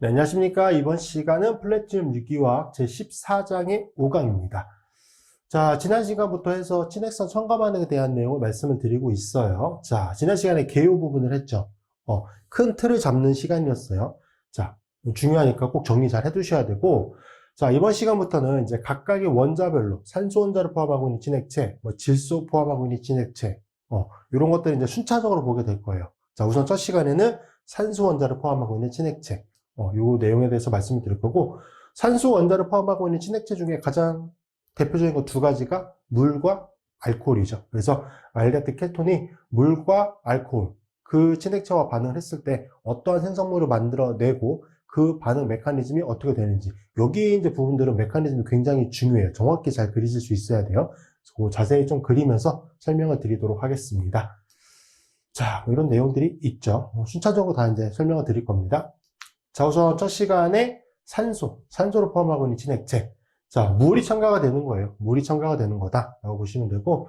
네, 안녕하십니까. 이번 시간은 플래티넘 유기화학 제14장의 5강입니다. 자, 지난 시간부터 해서 친핵성 첨가반응에 대한 내용을 말씀을 드리고 있어요. 자, 지난 시간에 개요 부분을 했죠. 큰 틀을 잡는 시간이었어요. 자, 중요하니까 꼭 정리 잘 해두셔야 되고, 자, 이번 시간부터는 이제 각각의 원자별로 산소 원자를 포함하고 있는 친핵체, 질소 포함하고 있는 친핵체, 이런 것들을 이제 순차적으로 보게 될 거예요. 자, 우선 첫 시간에는 산소 원자를 포함하고 있는 친핵체, 요 내용에 대해서 말씀을 드릴 거고, 산소 원자를 포함하고 있는 친핵체 중에 가장 대표적인 거 두 가지가 물과 알코올이죠. 그래서 알데히드 케톤이 물과 알코올, 그 친핵체와 반응을 했을 때 어떠한 생성물을 만들어내고 그 반응 메커니즘이 어떻게 되는지, 여기 이제 부분들은 메커니즘이 굉장히 중요해요. 정확히 잘 그리실 수 있어야 돼요. 그래서 자세히 좀 그리면서 설명을 드리도록 하겠습니다. 자, 이런 내용들이 있죠. 순차적으로 다 이제 설명을 드릴 겁니다. 자, 우선 첫 시간에 산소를 포함하고 있는 친핵체. 자, 물이 첨가가 되는 거예요. 물이 첨가가 되는 거다라고 보시면 되고,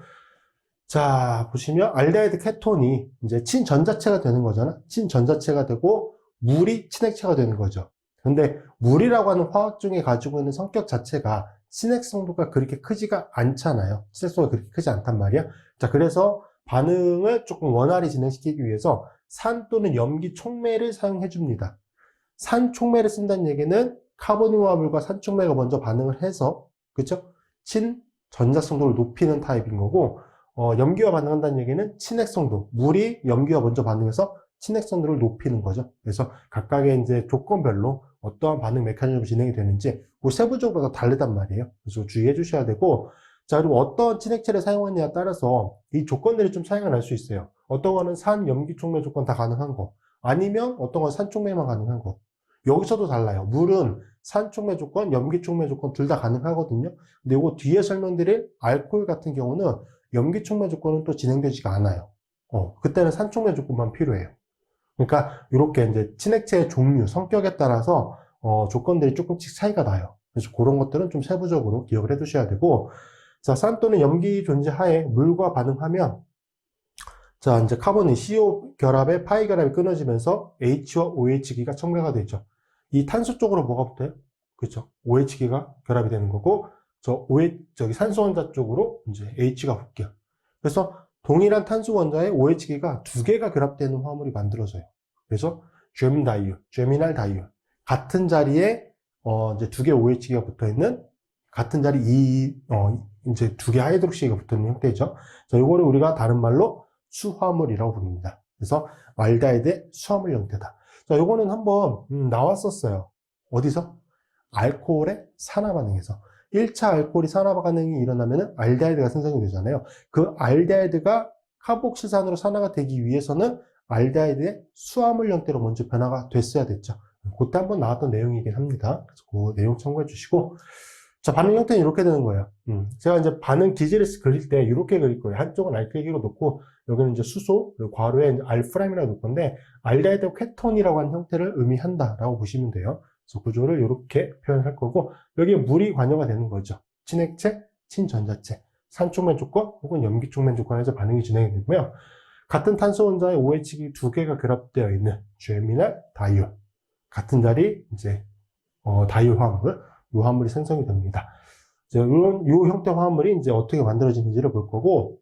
자, 보시면 알데히드 케톤이 이제 친전자체가 되는 거잖아. 친전자체가 되고 물이 친핵체가 되는 거죠. 근데 물이라고 하는 화학 중에 가지고 있는 성격 자체가 친핵성도가 그렇게 크지가 않잖아요. 친핵성도가 그렇게 크지 않단 말이야. 자, 그래서 반응을 조금 원활히 진행시키기 위해서 산 또는 염기 촉매를 사용해 줍니다. 산 촉매를 쓴다는 얘기는 카본이와 물과 산 촉매가 먼저 반응을 해서, 그쵸? 친전자성도를 높이는 타입인 거고, 염기와 반응한다는 얘기는 친핵성도, 물이 염기와 먼저 반응해서 친핵성도를 높이는 거죠. 그래서 각각의 이제 조건별로 어떠한 반응 메커니즘이 진행이 되는지, 그 세부적으로 다 다르단 말이에요. 그래서 주의해 주셔야 되고, 자, 그리고 어떤 친핵체를 사용하느냐에 따라서 이 조건들이 좀 차이가 날 수 있어요. 어떤 거는 산, 염기 촉매 조건 다 가능한 거, 아니면 어떤 건 산 촉매만 가능한 거. 여기서도 달라요. 물은 산 촉매 조건, 염기 촉매 조건 둘 다 가능하거든요. 근데 이거 뒤에 설명드릴 알코올 같은 경우는 염기 촉매 조건은 또 진행되지가 않아요. 그때는 산 촉매 조건만 필요해요. 그러니까 이렇게 이제 친핵체의 종류, 성격에 따라서 조건들이 조금씩 차이가 나요. 그래서 그런 것들은 좀 세부적으로 기억을 해 두셔야 되고, 자, 산 또는 염기 존재하에 물과 반응하면, 자, 이제 카본이 CO 결합에 파이 결합이 끊어지면서 H와 OH기가 첨가가 되죠. 이 탄소 쪽으로 뭐가 붙어요? 그렇죠. OH기가 결합이 되는 거고, 저기 산소 원자 쪽으로 이제 H가 붙게요. 그래서 동일한 탄소 원자에 OH기가 두 개가 결합되는 화물이 만들어져요. 그래서 제미날 다이올. 같은 자리에 이제 두 개 OH기가 붙어 있는, 같은 자리 이제 두 개 하이드록시가 붙어 있는 형태죠. 자, 요거를 우리가 다른 말로 수화물이라고 부릅니다. 그래서 알데히드의 수화물 형태다. 자, 요거는 한번 나왔었어요. 어디서? 알코올의 산화 반응에서. 1차 알코올이 산화 반응이 일어나면 알데히드가 생성이 되잖아요. 그 알데히드가 카복실산으로 산화가 되기 위해서는 알데히드의 수화물 형태로 먼저 변화가 됐어야 됐죠. 그때 한번 나왔던 내용이긴 합니다. 그래서 그 내용 참고해 주시고, 자, 반응 형태는 이렇게 되는 거예요. 제가 이제 반응 기지를 그릴 때 이렇게 그릴 거예요. 한쪽은 알kyl 놓고, 여기는 이제 수소, 그리고 괄호에 이제 알프라임이라고 놓을 건데, 알데히드 케톤이라고 하는 형태를 의미한다라고 보시면 돼요. 그래서 구조를 이렇게 표현할 거고, 여기에 물이 관여가 되는 거죠. 친핵체, 친전자체, 산촉면 조건 혹은 염기촉면 조건에서 반응이 진행이 되고요. 같은 탄소 원자에 OH기 두 개가 결합되어 있는 제미날 다이올, 같은 자리 이제 다이올 화합물, 이 화합물이 생성이 됩니다. 이런 요 형태 화합물이 이제 어떻게 만들어지는지를 볼 거고,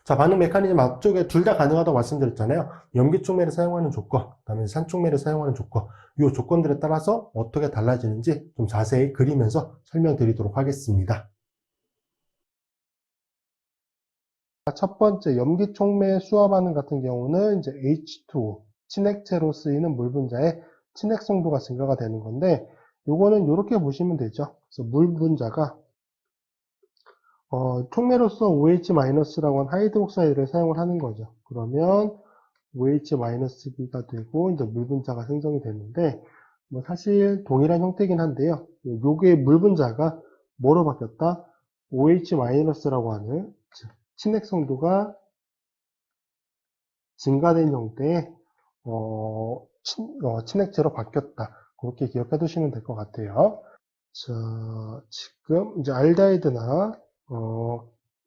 자, 반응 메커니즘 앞쪽에 둘 다 가능하다고 말씀드렸잖아요. 염기촉매를 사용하는 조건, 그다음에 산촉매를 사용하는 조건, 이 조건들에 따라서 어떻게 달라지는지 좀 자세히 그리면서 설명드리도록 하겠습니다. 첫 번째 염기촉매 수화 반응 같은 경우는 이제 H2O, 친핵체로 쓰이는 물 분자의 친핵성도가 증가가 되는 건데, 요거는 이렇게 보시면 되죠. 그래서 물 분자가 촉매로서 OH-라고 하는 하이드록사이드를 사용을 하는 거죠. 그러면 OH-B가 되고 이제 물 분자가 생성이 되는데, 뭐 사실 동일한 형태긴 한데요. 요게 물 분자가 뭐로 바뀌었다? OH-라고 하는 친핵성도가 증가된 형태의 친핵체로 바뀌었다. 그렇게 기억해 두시면 될 것 같아요. 자, 지금 이제 알데히드나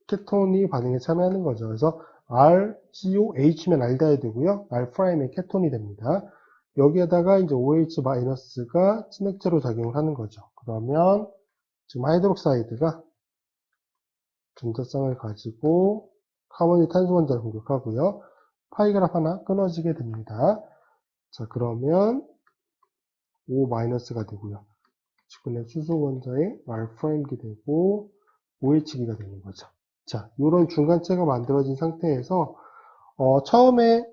케톤이 반응에 참여하는 거죠. 그래서 RCOH면 알데히드고요. R''이 케톤이 됩니다. 여기에다가 이제 OH-가 친액체로 작용을 하는 거죠. 그러면 지금 하이드록사이드가 전자성을 가지고 카보닐 탄소 원자를 공격하고요. 파이그раф 하나 끊어지게 됩니다. 자, 그러면 O-가 되고요. 주변에 수소 원자의 R'기 되고 OH기가 되는 거죠. 자, 이런 중간체가 만들어진 상태에서 처음에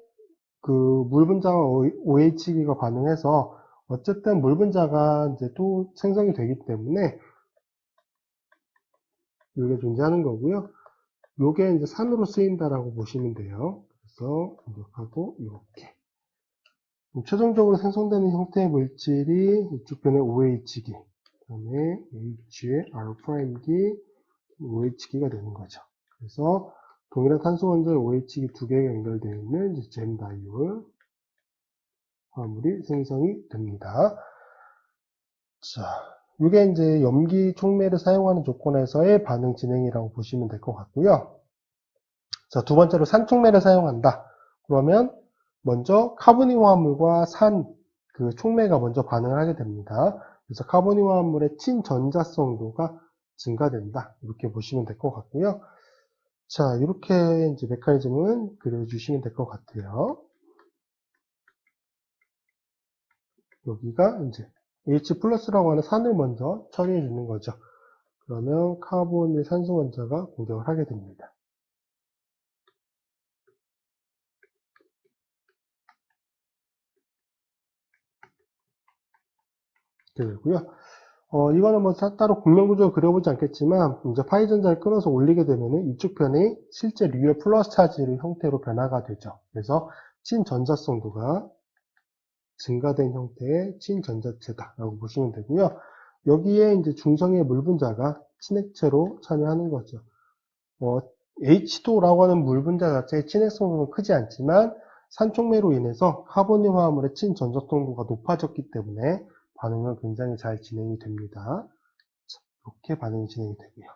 그 물 분자와 OH기가 반응해서 어쨌든 물 분자가 이제 또 생성이 되기 때문에 이게 존재하는 거고요. 요게 이제 산으로 쓰인다라고 보시면 돼요. 그래서 공격하고 이렇게 최종적으로 생성되는 형태의 물질이 이쪽 변의 OH기, 그 다음에 H의 R'기, OH기가 되는 거죠. 그래서 동일한 탄소 원자의 OH기 두 개가 연결되어 있는 잼 다이올 화물이 생성이 됩니다. 자, 이게 이제 염기 촉매를 사용하는 조건에서의 반응 진행이라고 보시면 될 것 같고요. 자, 두 번째로 산 촉매를 사용한다. 그러면 먼저 카보닐 화합물과 산 그 촉매가 먼저 반응을 하게 됩니다. 그래서 카보닐 화합물의 친전자성도가 증가된다. 이렇게 보시면 될 것 같고요. 자, 이렇게 이제 메커니즘은 그려주시면 될 것 같아요. 여기가 이제 H+라고 하는 산을 먼저 처리해 주는 거죠. 그러면 카보닐 산소 원자가 공격을 하게 됩니다. 되고요. 이거는 뭐 따로 공명구조를 그려보지 않겠지만 이제 파이 전자를 끊어서 올리게 되면은 이쪽 편이 실제 류의 플러스 차지의 형태로 변화가 되죠. 그래서 친전자성도가 증가된 형태의 친전자체다라고 보시면 되고요. 여기에 이제 중성의 물 분자가 친액체로 참여하는 거죠. H2라고 하는 물 분자 자체의 친액성도는 크지 않지만 산촉매로 인해서 카보닐 화합물의 친전자성도가 높아졌기 때문에 반응은 굉장히 잘 진행이 됩니다. 이렇게 반응이 진행이 되고요.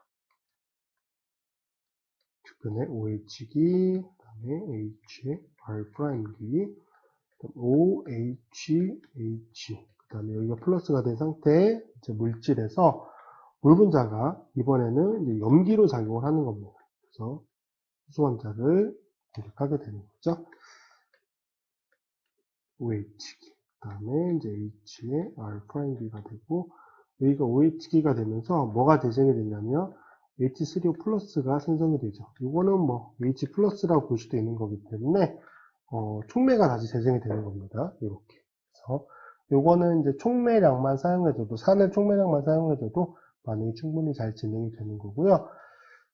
주변에 OH기, 그 다음에 H, R'기, OH, H, 그 다음에 여기가 플러스가 된 상태의 이제 물질에서 물 분자가 이번에는 이제 염기로 작용을 하는 겁니다. 그래서 수소 원자를 공격하게 되는 거죠. OH기. 그 다음에 이제 H의 R'기가 되고, 여기가 OH기가 되면서 뭐가 재생이 되냐면, H3O 플러스가 생성이 되죠. 이거는 뭐, H 플러스라고 볼 수도 있는 거기 때문에, 촉매가 다시 재생이 되는 겁니다. 이렇게. 그래서, 요거는 이제 촉매량만 사용해줘도, 산의 촉매량만 사용해줘도 반응이 충분히 잘 진행이 되는 거고요.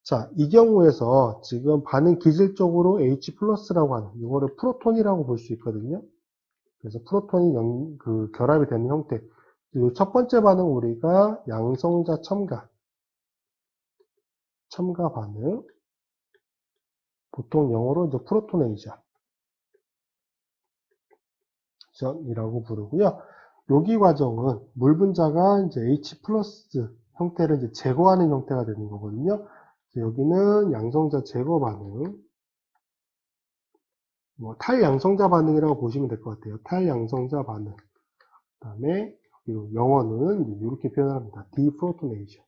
자, 이 경우에서 지금 반응 기질적으로 H 플러스라고 하는, 이거를 프로톤이라고 볼 수 있거든요. 그래서 프로톤이 결합이 되는 형태. 이 첫 번째 반응 우리가 양성자 첨가 반응. 보통 영어로 이제 프로토네이션이라고 부르고요. 여기 과정은 물 분자가 이제 H 플러스 형태를 이제 제거하는 형태가 되는 거거든요. 여기는 양성자 제거 반응. 탈양성자 반응이라고 보시면 될 것 같아요. 탈양성자 반응. 그 다음에 영어는 이렇게 표현합니다. 디프로토네이션.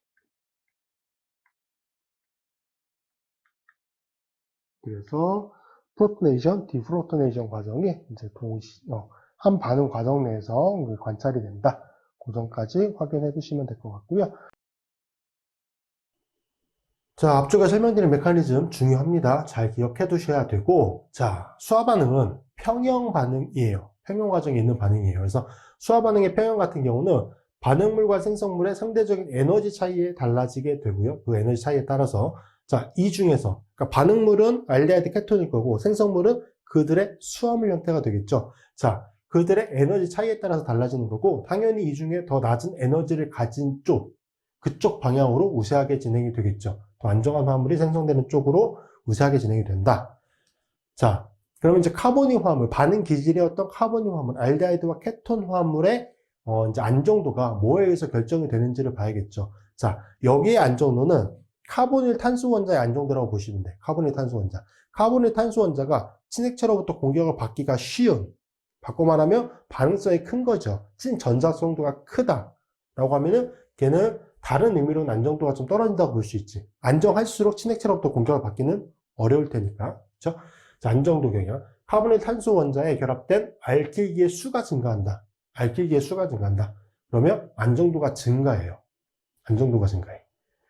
그래서 프로토네이션, 디프로토네이션 과정이 이제 한 반응 과정 내에서 관찰이 된다. 그 점까지 확인해 두시면 될 것 같고요. 자, 앞쪽에 설명드린 메커니즘 중요합니다. 잘 기억해 두셔야 되고, 자, 수화 반응은 평형 반응이에요. 평형 과정에 있는 반응이에요. 그래서 수화 반응의 평형 같은 경우는 반응물과 생성물의 상대적인 에너지 차이에 달라지게 되고요. 그 에너지 차이에 따라서 자, 이 중에서 그러니까 반응물은 알데하이드 케톤일 거고 생성물은 그들의 수화물 형태가 되겠죠. 자, 그들의 에너지 차이에 따라서 달라지는 거고 당연히 이 중에 더 낮은 에너지를 가진 그쪽 방향으로 우세하게 진행이 되겠죠. 더 안정한 화합물이 생성되는 쪽으로 우세하게 진행이 된다. 자, 그러면 이제 카보닐 화합물, 반응 기질이었던 카보닐 화합물, 알데하이드와 케톤 화합물의 이제 안정도가 뭐에 의해서 결정이 되는지를 봐야겠죠. 자, 여기의 안정도는 카보닐 탄소 원자의 안정도라고 보시면 돼요. 카보닐 탄소 원자. 카보닐 탄소 원자가 친액체로부터 공격을 받기가 쉬운 바꿔 말하면 반응성이 큰 거죠. 친전자성도가 크다라고 하면은 걔는 다른 의미로는 안정도가 좀 떨어진다고 볼 수 있지. 안정할수록 친액체로부터 공격을 받기는 어려울 테니까. 그렇죠? 자, 안정도 경향. 카본의 탄소 원자에 결합된 알킬기의 수가 증가한다. 알킬기의 수가 증가한다. 그러면 안정도가 증가해요. 안정도가 증가해.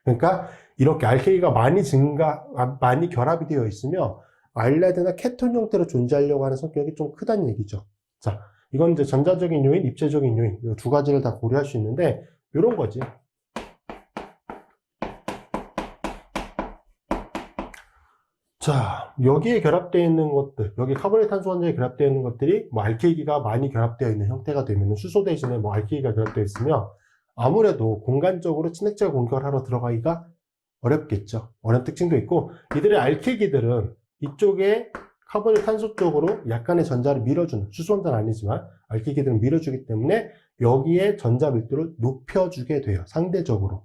그러니까 이렇게 알킬기가 많이 결합이 되어 있으면 알데히드나 케톤 형태로 존재하려고 하는 성격이 좀 크다는 얘기죠. 자, 이건 이제 전자적인 요인, 입체적인 요인, 이 두 가지를 다 고려할 수 있는데, 이런 거지. 자, 여기에 결합되어 있는 것들, 여기 카본의 탄소 원자에 결합되어 있는 것들이 뭐 알킬기가 많이 결합되어 있는 형태가 되면 수소 대신에 뭐 알킬기가 결합되어 있으면 아무래도 공간적으로 친액체가 공격을 하러 들어가기가 어렵겠죠. 어려운 특징도 있고, 이들의 알킬기들은 이쪽에 카본의 탄소 쪽으로 약간의 전자를 밀어주는, 수소 원자는 아니지만 알킬기들은 밀어주기 때문에 여기에 전자 밀도를 높여주게 돼요. 상대적으로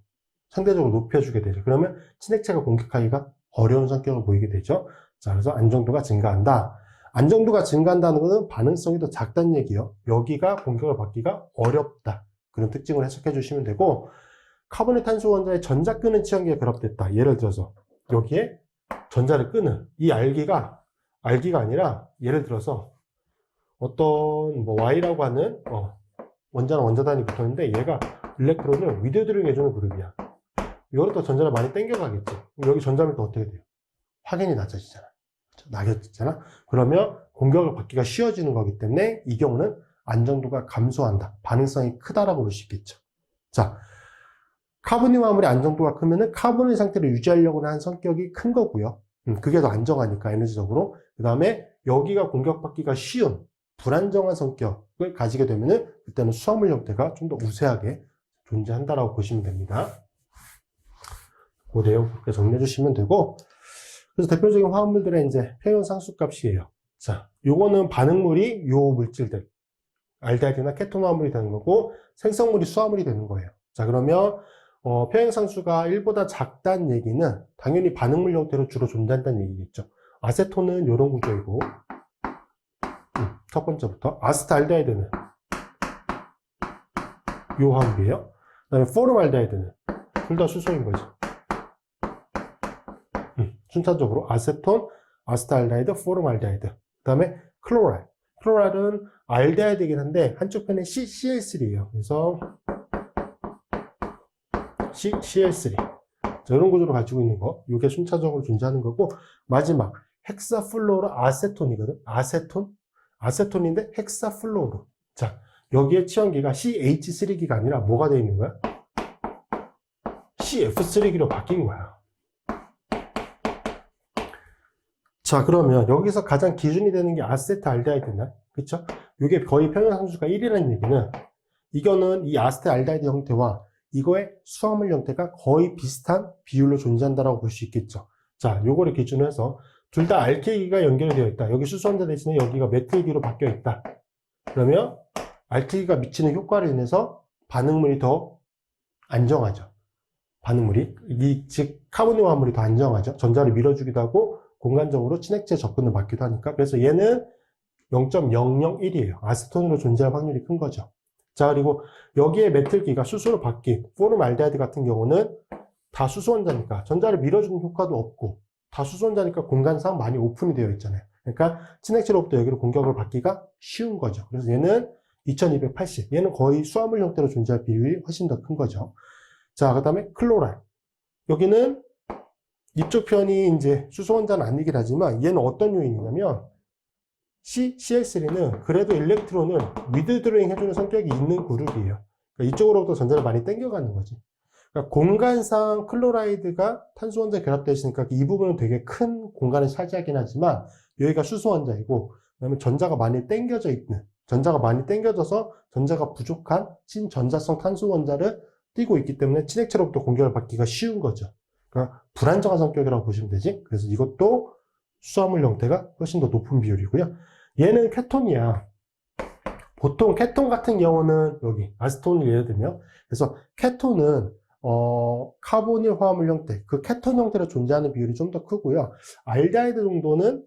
높여주게 되죠. 그러면 친액체가 공격하기가 어려운 성격을 보이게 되죠. 자, 그래서 안정도가 증가한다. 안정도가 증가한다는 것은 반응성이 더 작다는 얘기예요. 여기가 공격을 받기가 어렵다. 그런 특징을 해석해 주시면 되고, 카본의 탄소 원자에 전자 끄는 치연기가 결합됐다. 예를 들어서 여기에 전자를 끄는 이 알기가 아니라 예를 들어서 어떤 뭐 Y라고 하는 원자랑 원자단이 붙었는데 얘가 일렉트론을 위드드로잉 해주는 그룹이야. 이거로 전자를 많이 땡겨가겠지. 여기 전자밀도 어떻게 돼요? 확연히 낮아지잖아. 낮아지잖아. 그러면 공격을 받기가 쉬워지는 거기 때문에 이 경우는 안정도가 감소한다. 반응성이 크다라고 볼 수 있겠죠. 자, 카본의 화물의 안정도가 크면은 카본의 상태를 유지하려고 하는 성격이 큰 거고요. 그게 더 안정하니까 에너지적으로. 그 다음에 여기가 공격받기가 쉬운 불안정한 성격을 가지게 되면은 그때는 수화물 형태가 좀 더 우세하게 존재한다라고 보시면 됩니다. 그 내용 그렇게 정리해 주시면 되고, 그래서 대표적인 화합물들의 이제 평형 상수값이에요. 자, 요거는 반응물이 요 물질들, 알데히드나 케톤 화합물이 되는 거고, 생성물이 수화물이 되는 거예요. 자, 그러면 평형 상수가 1보다 작다는 얘기는 당연히 반응물 형태로 주로 존재한다는 얘기겠죠. 아세톤은 요런 구조이고, 첫 번째부터 아세트알데히드는 요 화합물이에요. 그 다음에 포름알데히드는 둘 다 수소인 거죠. 순차적으로 아세톤, 아세트알데히드, 포름알데히드. 그 다음에 클로라이드. 클로라이드는 알데히드이긴 한데 한쪽 편에 CCl3예요. 그래서 CCl3. 자, 이런 구조를 가지고 있는 거. 이게 순차적으로 존재하는 거고, 마지막 헥사플로르 아세톤이거든. 아세톤인데 헥사플로르. 자, 여기에 치연기가 CH3기가 아니라 뭐가 되어 있는 거야? CF3기로 바뀐 거야. 자, 그러면 여기서 가장 기준이 되는 게 아세트알데히드나, 그쵸? 이게 거의 평형상수가 1이라는 얘기는, 이거는 이 아세트알데히드 형태와 이거의 수화물 형태가 거의 비슷한 비율로 존재한다라고 볼 수 있겠죠. 자, 요거를 기준으로 해서 둘 다 알킬기가 연결이 되어 있다. 여기 수소원자 대신에 여기가 메틸기로 바뀌어 있다. 그러면 알킬기가 미치는 효과로 인해서 반응물이 더 안정하죠. 반응물이, 즉 카본의 화합물이 더 안정하죠. 전자를 밀어주기도 하고 공간적으로 친액체 접근을 막기도 하니까. 그래서 얘는 0.001이에요. 아세톤으로 존재할 확률이 큰 거죠. 자, 그리고 여기에 메틸기가 수소로 바뀐 포름알데히드 같은 경우는 다 수소원자니까 전자를 밀어주는 효과도 없고 다 수소원자니까 공간상 많이 오픈이 되어 있잖아요. 그러니까 친액체로부터 여기로 공격을 받기가 쉬운 거죠. 그래서 얘는 2280. 얘는 거의 수화물 형태로 존재할 비율이 훨씬 더 큰 거죠. 자, 그 다음에 클로라이드. 여기는 이쪽 편이 이제 수소원자는 아니긴 하지만 얘는 어떤 요인이냐면 CCl3는 그래도 일렉트론을 위드드로잉 해주는 성격이 있는 그룹이에요. 그러니까 이쪽으로부터 전자를 많이 땡겨가는 거지. 그러니까 공간상 클로라이드가 탄소 원자에 결합되어 있으니까 이 부분은 되게 큰 공간을 차지하긴 하지만 여기가 수소 원자이고, 그다음에 전자가 많이 땡겨져 있는, 전자가 많이 땡겨져서 전자가 부족한 친전자성 탄소 원자를 띄고 있기 때문에 친액체로부터 공격을 받기가 쉬운 거죠. 그러니까 불안정한 성격이라고 보시면 되지. 그래서 이것도 수화물 형태가 훨씬 더 높은 비율이고요. 얘는 케톤이야. 보통 케톤 같은 경우는 여기 아세톤을 예를 들면, 그래서 케톤은 카보닐 화합물 형태, 그 케톤 형태로 존재하는 비율이 좀 더 크고요. 알데하이드는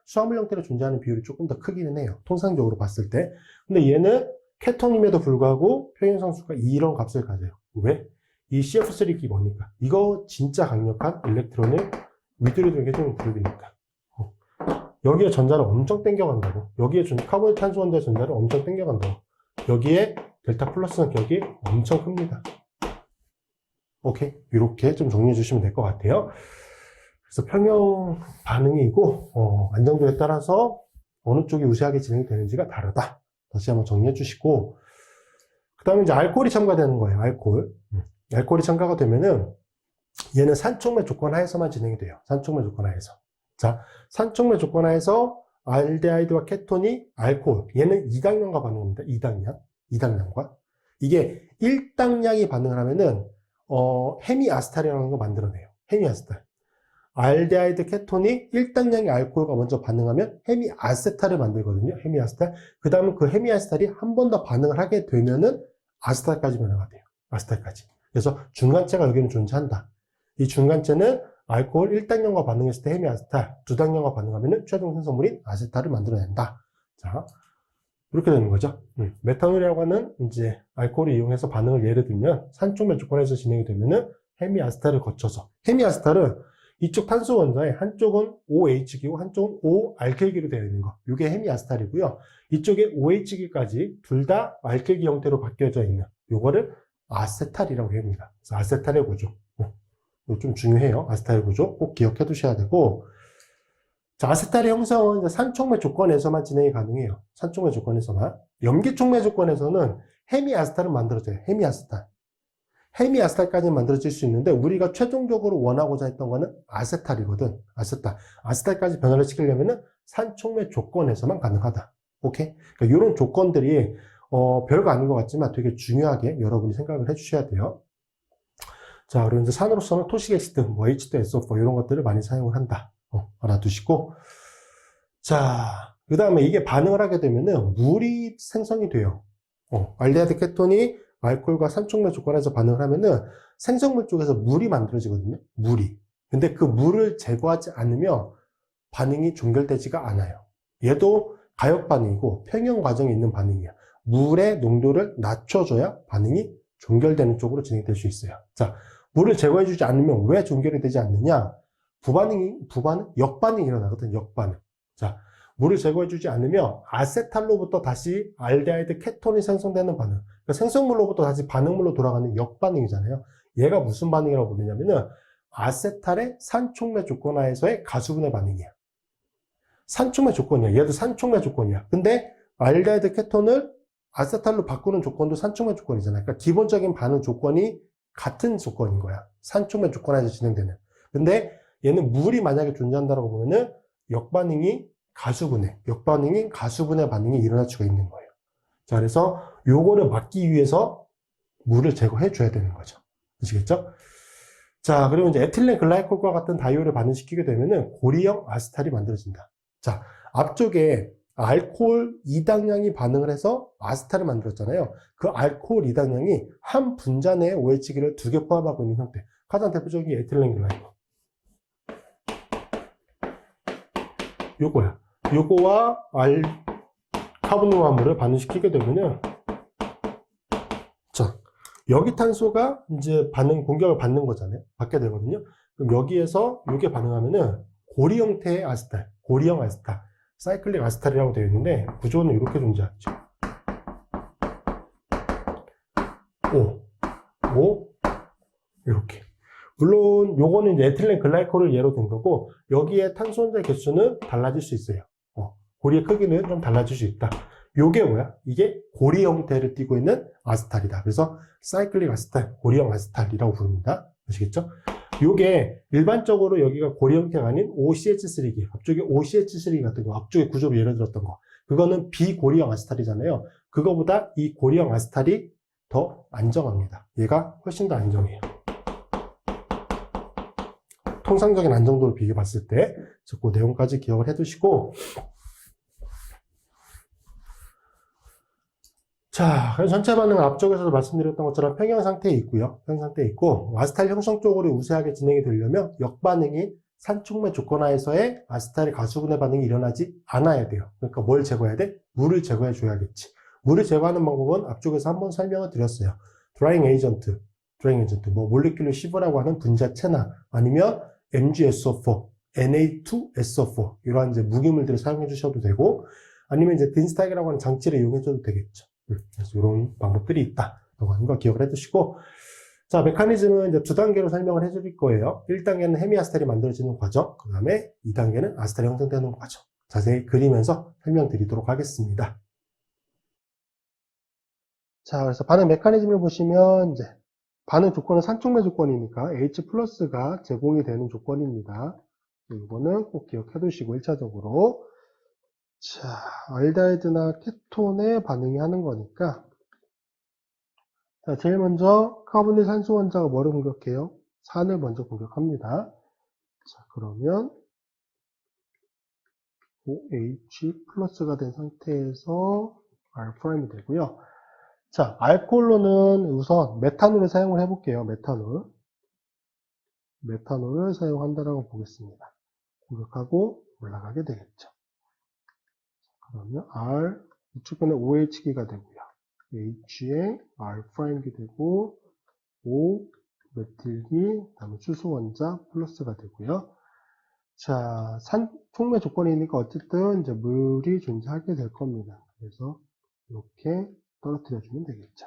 수화물 형태로 존재하는 비율이 조금 더 크기는 해요. 통상적으로 봤을 때. 근데 얘는 케톤임에도 불구하고 평형상수가 이런 값을 가져요. 왜? 이 CF3 기본이니까. 이거 진짜 강력한 일렉트론을 위드로드로 해주는 그룹이니까. 여기에 전자를 엄청 땡겨간다고. 여기에 카보닐 탄소 원자의 전자를 엄청 땡겨간다고. 여기에 델타 플러스는 격이 엄청 큽니다. 오케이. 이렇게 좀 정리해 주시면 될 것 같아요. 그래서 평형 반응이고, 안정도에 따라서 어느 쪽이 우세하게 진행이 되는지가 다르다. 다시 한번 정리해 주시고, 그 다음에 이제 알코올이 첨가되는 거예요. 알코올이 첨가가 되면은, 얘는 산촉매 조건 하에서만 진행이 돼요. 산촉매 조건 하에서. 자, 산촉매 조건 하에서 알데하이드와 케톤이 알코올. 얘는 2당량과 반응합니다. 2당량과. 이게 1당량이 반응을 하면은, 헤미아스탈이라는 거 만들어내요. 헤미아스탈. 알데하이드 케톤이 1당량의 알코올과 먼저 반응하면 헤미아세탈을 만들거든요. 헤미아세탈. 그 다음은 그 헤미아세탈이 한 번 더 반응을 하게 되면은 아세탈까지 변화가 돼요. 아세탈까지. 그래서 중간체가 여기는 존재한다. 이 중간체는 알코올 1당량과 반응했을 때 헤미아세탈, 2당량과 반응하면은 최종 생성물인 아세탈을 만들어낸다. 자, 이렇게 되는 거죠. 메탄올이라고 하는 이제 알코올을 이용해서 반응을 예를 들면 산촉매 조건에서 진행이 되면은 헤미아세탈을 거쳐서, 헤미아세탈은 이쪽 탄소 원자에 한쪽은 OH기고 한쪽은 O알킬기로 되어 있는 거. 이게 헤미아세탈이고요. 이쪽에 OH기까지 둘 다 알킬기 형태로 바뀌어져 있는 요거를 아세탈이라고 합니다. 그래서 아세탈의 구조. 이거 좀 중요해요. 아세탈의 구조 꼭 기억해 두셔야 되고, 자, 아세탈의 형성은 이제 산촉매 조건에서만 진행이 가능해요. 산촉매 조건에서만. 염기촉매 조건에서는 헤미아세탈은 만들어져요. 헤미아세탈까지 만들어질 수 있는데 우리가 최종적으로 원하고자 했던 거는 아세탈이거든. 아세탈까지 변화를 시키려면은 산촉매 조건에서만 가능하다. 오케이? 그러니까 이런 조건들이 별거 아닌 것 같지만 되게 중요하게 여러분이 생각을 해주셔야 돼요. 자, 그리고 이제 산으로서는 토식액시드, 뭐 H2SO4 이런 것들을 많이 사용을 한다. 알아두시고. 자, 그 다음에 이게 반응을 하게 되면은 물이 생성이 돼요. 알데하이드 케톤이 알코올과 산촉매 조건에서 반응을 하면은 생성물 쪽에서 물이 만들어지거든요. 물이. 근데 그 물을 제거하지 않으면 반응이 종결되지가 않아요. 얘도 가역 반응이고 평형 과정에 있는 반응이야. 물의 농도를 낮춰줘야 반응이 종결되는 쪽으로 진행될 수 있어요. 자, 물을 제거해주지 않으면 왜 종결이 되지 않느냐? 역반응이 일어나거든, 역반응. 자, 물을 제거해주지 않으면 아세탈로부터 다시 알데하이드 케톤이 생성되는 반응. 그러니까 생성물로부터 다시 반응물로 돌아가는 역반응이잖아요. 얘가 무슨 반응이라고 부르냐면은 아세탈의 산촉매 조건 하에서의 가수분해 반응이야. 산촉매 조건이야. 얘도 산촉매 조건이야. 근데 알데하이드 케톤을 아세탈로 바꾸는 조건도 산촉매 조건이잖아요. 그러니까 기본적인 반응 조건이 같은 조건인 거야. 산촉매 조건 하에서 진행되는. 근데 얘는 물이 만약에 존재한다고 보면은 역반응인 가수분해 반응이 일어날 수가 있는 거예요. 자, 그래서 요거를 막기 위해서 물을 제거해 줘야 되는 거죠. 아시겠죠? 자, 그리고 이제 에틸렌 글라이콜과 같은 다이올을 반응시키게 되면은 고리형 아세탈이 만들어진다. 자, 앞쪽에 알코올 2당량이 반응을 해서 아세탈을 만들었잖아요. 그 알코올 2당량이 한 분자 내에 OH기를 2개 포함하고 있는 형태. 가장 대표적인 에틸렌 글라이콜. 요거야. 요거와 카본 화합물을 반응시키게 되면은, 자, 여기 탄소가 이제 공격을 받는 거잖아요. 받게 되거든요. 그럼 여기에서 요게 반응하면은 고리 형태의 아세탈, 고리형 아세탈, 사이클릭 아세탈이라고 되어 있는데 구조는 이렇게 존재하죠. 이렇게. 물론 요거는 이제 에틸렌 글라이콜을 예로 든 거고 여기에 탄소 원자 개수는 달라질 수 있어요. 고리의 크기는 좀 달라질 수 있다. 요게 뭐야? 이게 고리 형태를 띠고 있는 아세탈이다. 그래서 사이클릭 아세탈, 고리형 아세탈이라고 부릅니다. 아시겠죠? 요게 일반적으로 여기가 고리 형태가 아닌 OCH3기, 앞쪽에 OCH3 같은 거, 앞쪽에 구조로 예를 들었던 거. 그거는 비고리형 아세탈이잖아요. 그거보다 이 고리형 아세탈이 더 안정합니다. 얘가 훨씬 더 안정해요. 통상적인 안정도를 비교해 봤을 때, 그 내용까지 기억을 해 두시고, 자, 그래서 전체 반응은 앞쪽에서도 말씀드렸던 것처럼 평형 상태에 있고요. 평형 상태에 있고, 아세탈 형성 쪽으로 우세하게 진행이 되려면 역반응이 산촉매 조건 하에서의 아세탈 가수분해 반응이 일어나지 않아야 돼요. 그러니까 뭘 제거해야 돼? 물을 제거해 줘야겠지. 물을 제거하는 방법은 앞쪽에서 한번 설명을 드렸어요. 드라잉 에이전트, 뭐 몰리큘러 시브라고 하는 분자체나 아니면 MgSO4, Na2SO4 이러한 이제 무기물들을 사용해 주셔도 되고, 아니면 이제 딘스탁이라고 하는 장치를 이용해 줘도 되겠죠. 그래서 이런 방법들이 있다. 라고 하는 거 기억을 해두시고, 자, 메커니즘은 이제 두 단계로 설명을 해드릴 거예요. 1단계는 헤미아스탈이 만들어지는 과정, 그 다음에 2단계는 아스탈이 형성되는 과정. 자세히 그리면서 설명드리도록 하겠습니다. 자, 그래서 반응 메커니즘을 보시면, 이제, 반응 조건은 산촉매 조건이니까 H+가 제공이 되는 조건입니다. 이거는 꼭 기억해 두시고, 1차적으로. 자, 알데하이드나 케톤에 반응이 하는 거니까, 자, 제일 먼저 카보닐 산소 원자가 뭐를 공격해요? 산을 먼저 공격합니다. 자, 그러면 OH 플러스가 된 상태에서 R''이 되고요. 자, 알코올로는 우선 메탄올을 사용을 해볼게요. 메탄올을 사용한다라고 보겠습니다. 공격하고 올라가게 되겠죠. 그러면 R 우측변에 OH기가 되고요. H에 R''이 되고 O 메틸기, 다음에 수소 원자 플러스가 되고요. 자, 산촉매 조건이니까 어쨌든 이제 물이 존재하게 될 겁니다. 그래서 이렇게 떨어뜨려주면 되겠죠.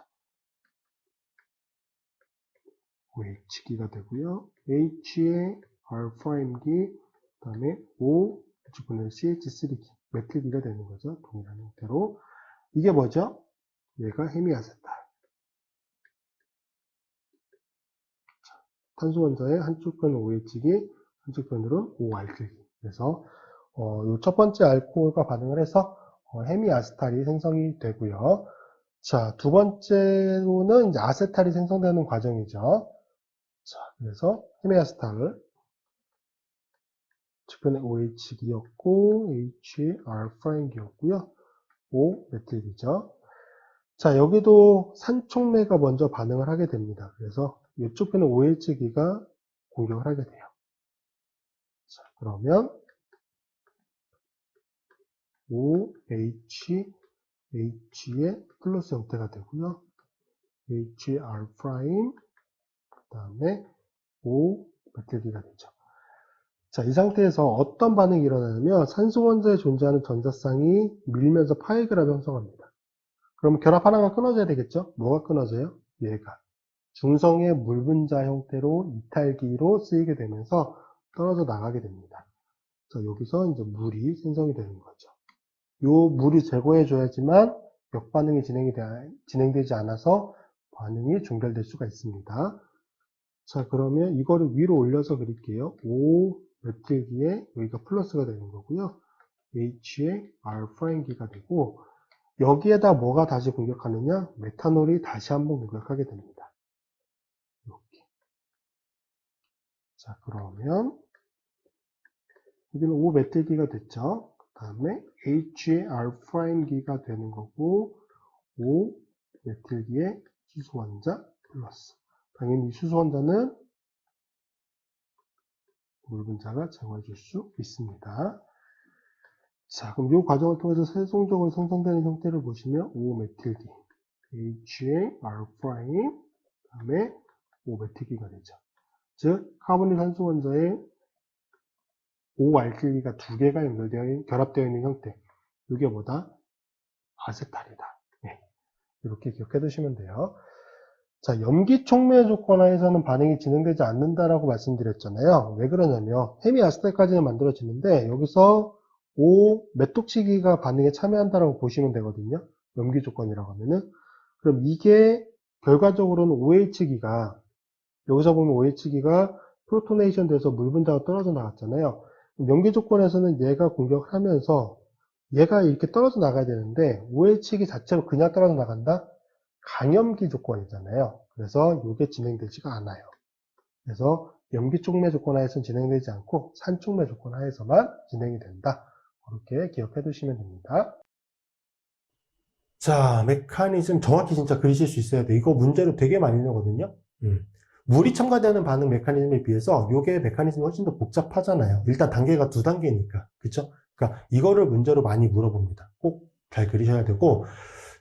OH기가 되고요. H에 R''기, 그 다음에 O, 우측분해 CH3기, 메틸기가 되는 거죠. 동일한 형태로. 이게 뭐죠? 얘가 헤미아세탈. 탄소 원자의 한쪽 편은 OH기, 한쪽 편으로는 OR기. 그래서 이 첫 번째 알코올과 반응을 해서 헤미아세탈이 생성이 되고요. 자, 두 번째로는 이제 아세탈이 생성되는 과정이죠. 자, 그래서 헤미아세탈을 측면에 OH기였고 HR''기였고요. O 메틸기죠. 자, 여기도 산촉매가 먼저 반응을 하게 됩니다. 그래서 이쪽 편은 OH기가 공격을 하게 돼요. 자, 그러면 OH, H의 플러스 형태가 되고요. HR', 그 다음에 O 메틸기가 되죠. 자, 이 상태에서 어떤 반응이 일어나냐면 산소 원자에 존재하는 전자쌍이 밀면서 파이그랍을 형성합니다. 그럼 결합 하나가 끊어져야 되겠죠? 뭐가 끊어져요? 얘가. 중성의 물분자 형태로 이탈기로 쓰이게 되면서 떨어져 나가게 됩니다. 자, 여기서 이제 물이 생성이 되는 거죠. 요 물을 제거해 줘야지만 역반응이 진행되지 않아서 반응이 중단될 수가 있습니다. 자, 그러면 이거를 위로 올려서 그릴게요. O 메틸기에 여기가 플러스가 되는 거고요. H에 R''기가 되고 여기에다 뭐가 다시 공격하느냐? 메탄올이 다시 한번 공격하게 됩니다. 이렇게. 자, 그러면 여기는 O 메틸기가 됐죠. 그 다음에 H에 R''기가 되는 거고 O 메틸기에 수소 원자 플러스. 당연히 이 수소 원자는 물 분자가 제거해 줄 수 있습니다. 자, 그럼 이 과정을 통해서 세송적으로 생성되는 형태를 보시면 O 메틸기, H에 R', 다음에 O 메틸기가 되죠. 즉, 카보닐 산소 원자에 O 알킬리가 두 개가 결합되어 있는 형태. 이게 뭐다? 아세탈이다. 네, 이렇게 기억해 두시면 돼요. 자, 염기 촉매 조건 하에서는 반응이 진행되지 않는다라고 말씀드렸잖아요. 왜 그러냐면 헤미아세탈까지는 만들어지는데 여기서 O 메톡시기가 반응에 참여한다라고 보시면 되거든요. 염기 조건이라고 하면은. 그럼 이게 결과적으로는 OH기가 여기서 보면 OH기가 프로토네이션 돼서 물 분자가 떨어져 나갔잖아요. 염기 조건에서는 얘가 공격하면서 얘가 이렇게 떨어져 나가야 되는데 OH기 자체로 그냥 떨어져 나간다? 강염기 조건이잖아요. 그래서 이게 진행되지가 않아요. 그래서 염기 촉매 조건 하에서는 진행되지 않고 산촉매 조건 하에서만 진행이 된다. 그렇게 기억해 두시면 됩니다. 자, 메커니즘 정확히 진짜 그리실 수 있어야 돼. 이거 문제로 되게 많이 나거든요. 물이 첨가되는 반응 메커니즘에 비해서 요게 메커니즘이 훨씬 더 복잡하잖아요. 일단 단계가 두 단계니까. 그쵸? 그러니까 이거를 문제로 많이 물어봅니다. 꼭 잘 그리셔야 되고.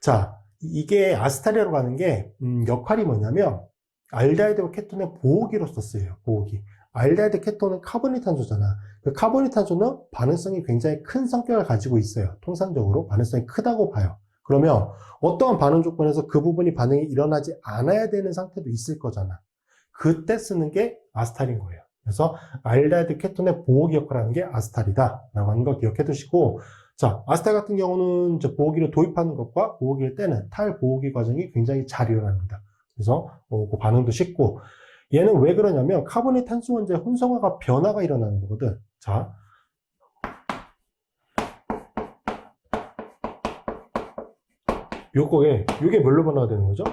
자, 이게 아스타리아로 가는 게 역할이 뭐냐면 알데하이드와 케톤의 보호기로서 쓰여요. 보호기. 알데하이드 케톤은 카보니탄소잖아. 그 카보니탄소는 반응성이 굉장히 큰 성격을 가지고 있어요. 통상적으로 반응성이 크다고 봐요. 그러면 어떠한 반응 조건에서 그 부분이 반응이 일어나지 않아야 되는 상태도 있을 거잖아. 그때 쓰는 게 아스탈인 거예요. 그래서 알데하이드 케톤의 보호기 역할을 하는 게 아스탈이다 라고 하는 거 기억해 두시고, 자, 아스탈 같은 경우는 이제 보호기를 도입하는 것과 보호기를 떼는 탈보호기 과정이 굉장히 잘 일어납니다. 그래서 그 반응도 쉽고, 얘는 왜 그러냐면 카보니 탄소 원자의 혼성화가 변화가 일어나는 거거든. 자, 요게 뭘로 변화가 되는 거죠?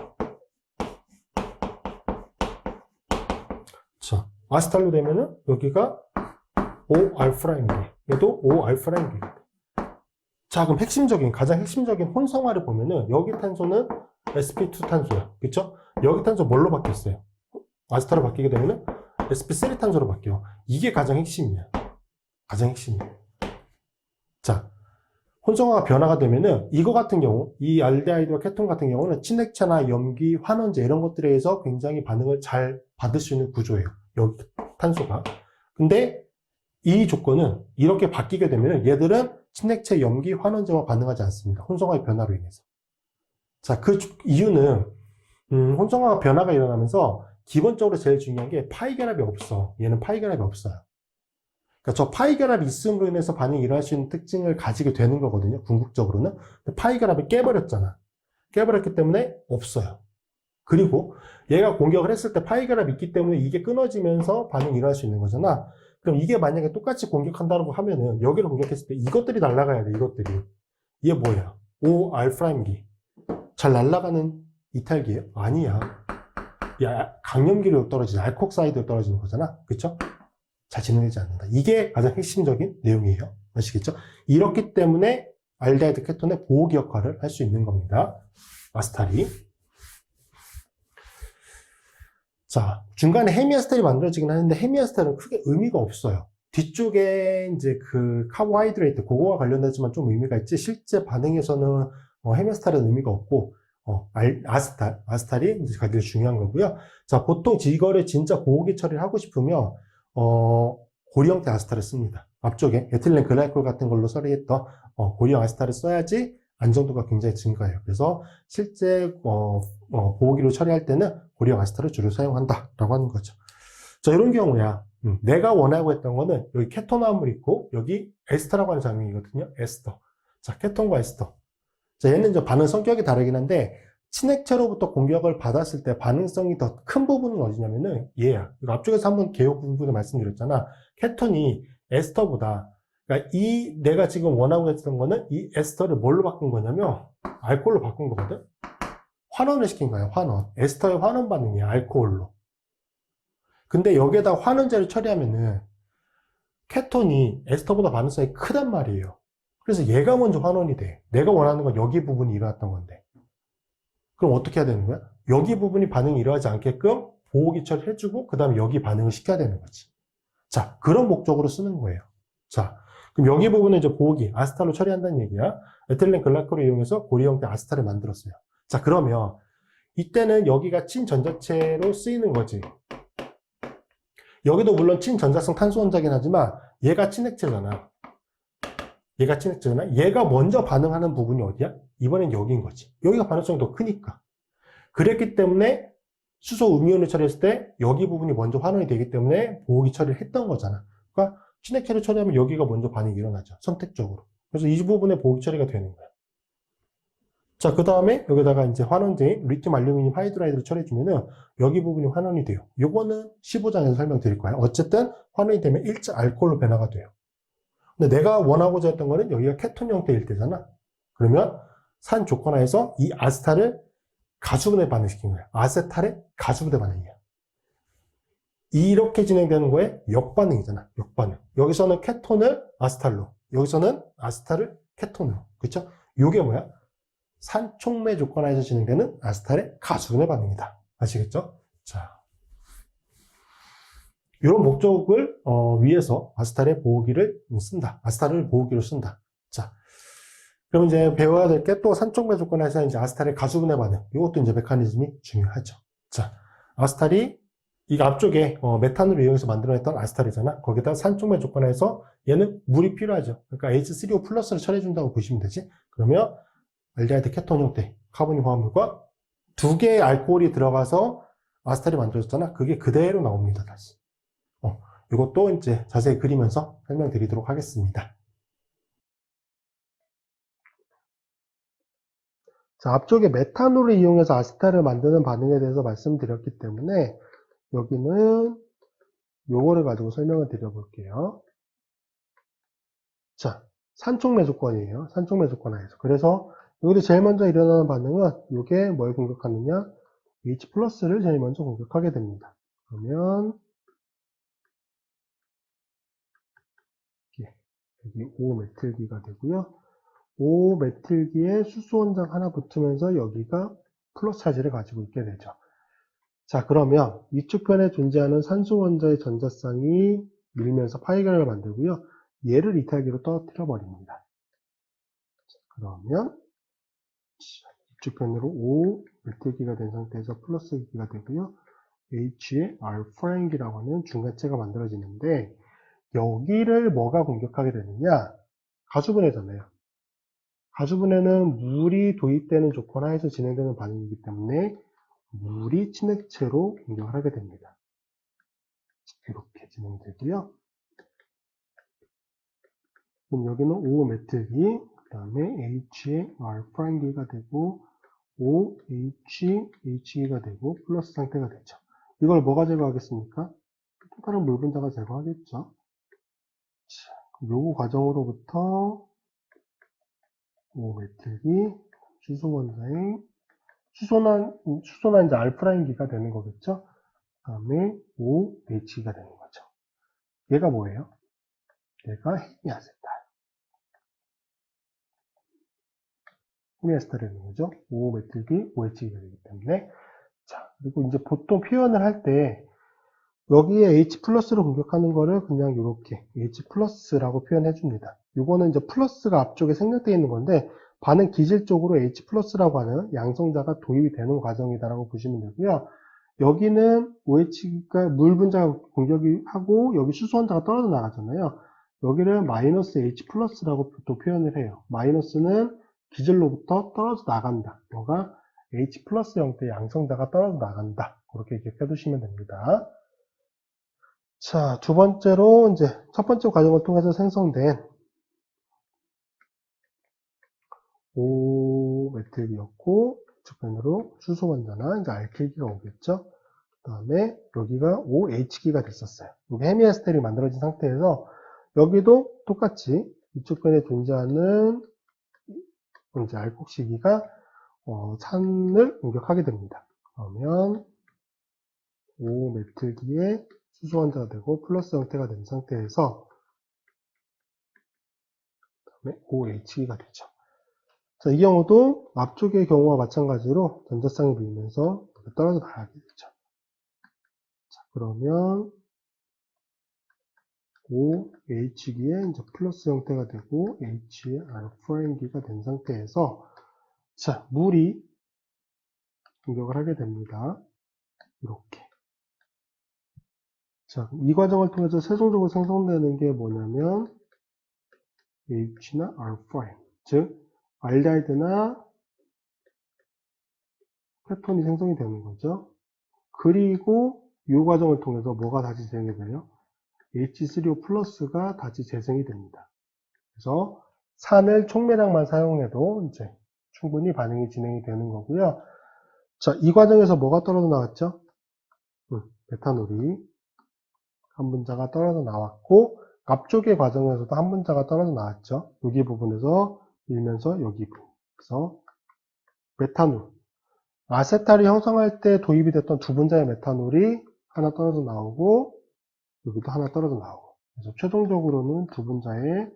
자, 아스탈로 되면은 여기가 O알프라임기, 얘도 O알프라임기. 자, 그럼 가장 핵심적인 혼성화를 보면은 여기 탄소는 sp2 탄소야. 그쵸? 여기 탄소 뭘로 바뀌었어요? 아스타로 바뀌게 되면은 sp3 탄소로 바뀌어. 이게 가장 핵심이야. 가장 핵심이야. 자, 혼성화가 변화가 되면은 이거 같은 경우, 이 알데하이드와 케톤 같은 경우는 친액체나 염기, 환원제 이런 것들에 의해서 굉장히 반응을 잘 받을 수 있는 구조예요. 여기 탄소가. 근데 이 조건은 이렇게 바뀌게 되면 얘들은 친액체, 염기, 환원제와 반응하지 않습니다. 혼성화의 변화로 인해서. 자, 그 이유는 혼성화가 변화가 일어나면서 기본적으로 제일 중요한 게 파이 결합이 없어. 얘는 파이 결합이 없어요. 그러니까 저 파이 결합이 있음으로 인해서 반응이 일어날 수 있는 특징을 가지게 되는 거거든요. 궁극적으로는. 파이 결합을 깨버렸잖아. 깨버렸기 때문에 없어요. 그리고 얘가 공격을 했을 때 파이 결합이 있기 때문에 이게 끊어지면서 반응이 일어날 수 있는 거잖아. 그럼 이게 만약에 똑같이 공격한다고 하면은 여기를 공격했을 때 이것들이 날아가야 돼. 이것들이. 이게 뭐야? O알프라임기. 잘 날아가는 이탈기예요? 아니야. 야, 강염기로 떨어지는 알콕사이드로 떨어지는 거잖아. 그쵸? 잘 진행되지 않는다. 이게 가장 핵심적인 내용이에요. 아시겠죠? 이렇기 때문에 알데하이드 케톤의 보호기 역할을 할 수 있는 겁니다. 아스탈이. 자, 중간에 헤미아스탈이 만들어지긴 하는데 헤미아스탈은 크게 의미가 없어요. 뒤쪽에 이제 그 카보하이드레이트, 그거와 관련되지만 좀 의미가 있지, 실제 반응에서는 헤미아스탈은 의미가 없고, 아스탈이 이제 가장 중요한 거고요. 자, 보통 이거를 진짜 보호기 처리를 하고 싶으면, 고리 형태 아스탈을 씁니다. 앞쪽에 에틸렌 글라이콜 같은 걸로 처리했던 고리형 아스탈을 써야지 안정도가 굉장히 증가해요. 그래서 실제 보호기로 처리할 때는 고리형 아스탈을 주로 사용한다라고 하는 거죠. 자, 이런 경우야. 내가 원하고 했던 거는 여기 케톤화합물이 있고 여기 에스터라고 하는 장면이거든요. 에스터. 자, 케톤과 에스터. 자, 얘는 이제 반응 성격이 다르긴 한데 친액체로부터 공격을 받았을 때 반응성이 더 큰 부분은 어디냐면은 얘야. 이거 앞쪽에서 한번 개요 부분을 말씀드렸잖아. 케톤이 에스터보다, 그러니까 내가 지금 원하고 했던 거는 이 에스터를 뭘로 바꾼 거냐면 알코올로 바꾼 거거든. 환원을 시킨 거야. 환원. 에스터의 환원 반응이야. 알코올로. 근데 여기에다 환원제를 처리하면은 케톤이 에스터보다 반응성이 크단 말이에요. 그래서 얘가 먼저 환원이 돼. 내가 원하는 건 여기 부분이 일어났던 건데. 그럼 어떻게 해야 되는 거야? 여기 부분이 반응이 일어나지 않게끔 보호기 처리를 해주고 그 다음에 여기 반응을 시켜야 되는 거지. 자, 그런 목적으로 쓰는 거예요. 자, 그럼 여기 부분은 이제 보호기, 아스탈로 처리한다는 얘기야. 에틸렌 글라이콜을 이용해서 고리 형태 아스탈을 만들었어요. 자, 그러면 이때는 여기가 친전자체로 쓰이는 거지. 여기도 물론 친전자성 탄소 원자긴 하지만 얘가 친액체잖아. 얘가 먼저 반응하는 부분이 어디야? 이번엔 여기인 거지. 여기가 반응성이 더 크니까. 그랬기 때문에 수소 음이온을 처리했을 때 여기 부분이 먼저 환원이 되기 때문에 보호기 처리를 했던 거잖아. 그러니까 친액체를 처리하면 여기가 먼저 반응이 일어나죠. 선택적으로. 그래서 이 부분에 보호기 처리가 되는 거야. 자, 그 다음에 여기다가 이제 환원제인 리튬 알루미늄 하이드라이드를 처리해주면은 여기 부분이 환원이 돼요. 요거는 15장에서 설명드릴 거예요. 어쨌든 환원이 되면 일자 알코올로 변화가 돼요. 근데 내가 원하고자 했던 거는 여기가 케톤 형태일 때잖아. 그러면 산 조건 하에서 이 아스탈을 가수분해 반응시킨 거야. 아세탈의 가수분해 반응이야. 이렇게 진행되는 거에 역반응이잖아. 역반응. 여기서는 케톤을 아스탈로, 여기서는 아스탈을 케톤으로. 그쵸? 요게 뭐야? 산촉매 조건 하에서 진행되는 아세탈의 가수분해 반응이다. 아시겠죠? 자, 이런 목적을 위해서 아세탈의 보호기를 쓴다. 아세탈을 보호기로 쓴다. 자, 그럼 이제 배워야 될 게 또 산촉매 조건에서 이제 아세탈의 가수분해 반응. 이것도 이제 메커니즘이 중요하죠. 자, 아세탈이 이 앞쪽에 메탄을 이용해서 만들어냈던 아세탈이잖아. 거기다 산촉매 조건에서 얘는 물이 필요하죠. 그러니까 H3O 플러스를 처리해준다고 보시면 되지. 그러면 알데하이드 케톤 형태 카본이 화합물과 두 개의 알코올이 들어가서 아세탈이 만들어졌잖아. 그게 그대로 나옵니다. 다시. 이것도 이제 자세히 그리면서 설명드리도록 하겠습니다. 자, 앞쪽에 메탄올을 이용해서 아세탈을 만드는 반응에 대해서 말씀드렸기 때문에 여기는 요거를 가지고 설명을 드려볼게요. 자, 산촉매 조건이에요. 산촉매 조건 하에서. 그래서 여기서 제일 먼저 일어나는 반응은 이게 뭘 공격하느냐? H 플러스를 제일 먼저 공격하게 됩니다. 그러면 여기 5메틸기가 되고요. 5메틸기에 수소 원자가 하나 붙으면서 여기가 플러스 차지를 가지고 있게 되죠. 자, 그러면 위쪽 편에 존재하는 산소 원자의 전자쌍이 밀면서 파이결을 만들고요. 얘를 이탈기로 떨어뜨려 버립니다. 그러면 위쪽 편으로 5메틸기가 된 상태에서 플러스 기가 되고요. H의 알파행기라고 하는 중간체가 만들어지는데 여기를 뭐가 공격하게 되느냐? 가수분해잖아요. 가수분해는 물이 도입되는 조건 하에서 진행되는 반응이기 때문에 물이 친액체로 공격을 하게 됩니다. 이렇게 진행되고요. 그럼 여기는 5메틸기, 그 다음에 H의 알파행기가 되고 OHH가 되고 플러스 상태가 되죠. 이걸 뭐가 제거하겠습니까? 또 다른 물 분자가 제거하겠죠. 요거 과정으로부터 5메틸기 수소 원자의 수소는 이제 알프라인기가 되는 거겠죠. 그 다음에 OH가 되는 거죠. 얘가 뭐예요? 얘가 헤미아세탈. 헤미아세탈이 되는 거죠. 5메틸기 OH가 되기 때문에. 자, 그리고 이제 보통 표현을 할 때 여기에 H 플러스로 공격하는 거를 그냥 이렇게 H 플러스라고 표현해 줍니다. 이거는 이제 플러스가 앞쪽에 생략되어 있는 건데 반응 기질적으로 H 플러스라고 하는 양성자가 도입이 되는 과정이다라고 보시면 되고요. 여기는 OH가 물 분자가 공격이 하고 여기 수소 원자가 떨어져 나가잖아요. 여기를 마이너스 H 플러스라고 또 표현을 해요. 마이너스는 기질로부터 떨어져 나간다. 뭐가 H 플러스 형태의 양성자가 떨어져 나간다. 그렇게 기억해 두시면 됩니다. 자, 두 번째로 이제 첫 번째 과정을 통해서 생성된 5메틸이었고 주변으로 수소 원자나 이제 알킬기가 오겠죠. 그 다음에 여기가 OH기가 됐었어요. 여기 헤미아세탈이 만들어진 상태에서 여기도 똑같이 이쪽 편에 존재하는 이제 알콕시기가 산을 공격하게 됩니다. 그러면 5메틸기에 수소 원자가 되고 플러스 형태가 된 상태에서 그다음에 OH가 되죠. 자, 이 경우도 앞쪽의 경우와 마찬가지로 전자쌍이 밀면서 떨어져 나가게 되죠. 자, 그러면 OH기에 이제 플러스 형태가 되고 H의 알파행기가 된 상태에서 자, 물이 공격을 하게 됩니다. 이렇게. 자, 이 과정을 통해서 최종적으로 생성되는 게 뭐냐면 H나 알파행, 즉 알데하이드나 케톤이 생성이 되는 거죠. 그리고 이 과정을 통해서 뭐가 다시 진행이 돼요? H3O 플러스가 다시 재생이 됩니다. 그래서 산을 촉매량만 사용해도 이제 충분히 반응이 진행이 되는 거고요. 자, 이 과정에서 뭐가 떨어져 나왔죠? 메탄올이 한 분자가 떨어져 나왔고 앞쪽의 과정에서도 한 분자가 떨어져 나왔죠. 여기 부분에서 밀면서 여기 부분에서 메탄올 아세탈이 형성할 때 도입이 됐던 두 분자의 메탄올이 하나 떨어져 나오고 여기도 하나 떨어져 나오고 그래서 최종적으로는 두 분자의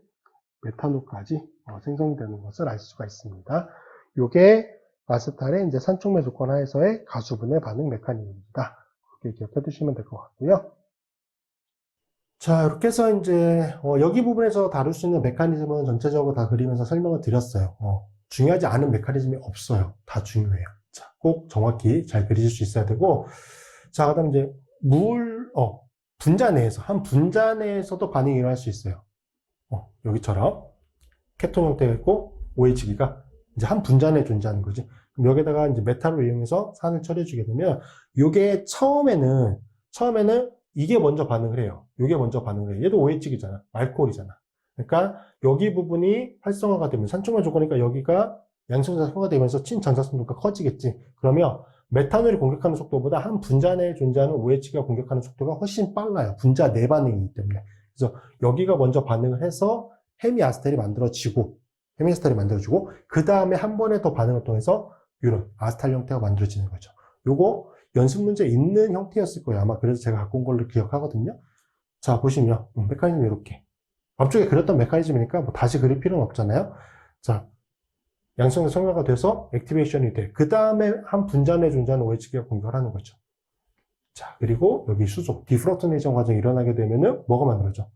메탄올까지 생성되는 것을 알 수가 있습니다. 요게 아세탈의 이제 산촉매 조건 하에서의 가수분해 반응 메커니즘입니다. 그렇게 기억해 두시면 될 것 같고요. 자, 이렇게 해서 이제 여기 부분에서 다룰 수 있는 메커니즘은 전체적으로 다 그리면서 설명을 드렸어요. 중요하지 않은 메커니즘이 없어요. 다 중요해요. 자, 꼭 정확히 잘 그리실 수 있어야 되고, 자, 그다음 이제 분자 내에서 한 분자 내에서도 반응이 일어날 수 있어요. 여기처럼 케톤 형태가 있고 OH기가 이제 한 분자 내에 존재하는 거지. 그럼 여기다가 이제 메탈을 이용해서 산을 처리해주게 되면, 요게 처음에는 이게 먼저 반응을 해요. 이게 먼저 반응을 해요. 얘도 OH기잖아. 알코올이잖아. 그러니까 여기 부분이 활성화가 되면 산촉매 조건이니까 여기가 양성자가 되면서 친전자성도가 커지겠지. 그러면 메탄올이 공격하는 속도보다 한 분자 내에 존재하는 OH가 공격하는 속도가 훨씬 빨라요. 분자 내 반응이기 때문에. 그래서 여기가 먼저 반응을 해서 헤미아세탈이 만들어지고, 그 다음에 한 번에 더 반응을 통해서 이런 아세탈 형태가 만들어지는 거죠. 요거 연습 문제 있는 형태였을 거예요. 아마 그래서 제가 갖고 온 걸로 기억하거든요. 자, 보시면 메커니즘 이렇게 앞쪽에 그렸던 메커니즘이니까 뭐 다시 그릴 필요는 없잖아요. 자, 양성자 성화가 돼서 액티베이션이 돼. 그 다음에 한 분자 내에 존재하는 OH기가 공격을 하는 거죠. 자, 그리고 여기 수속 디프로토네이션 과정이 일어나게 되면은 뭐가 만들어져?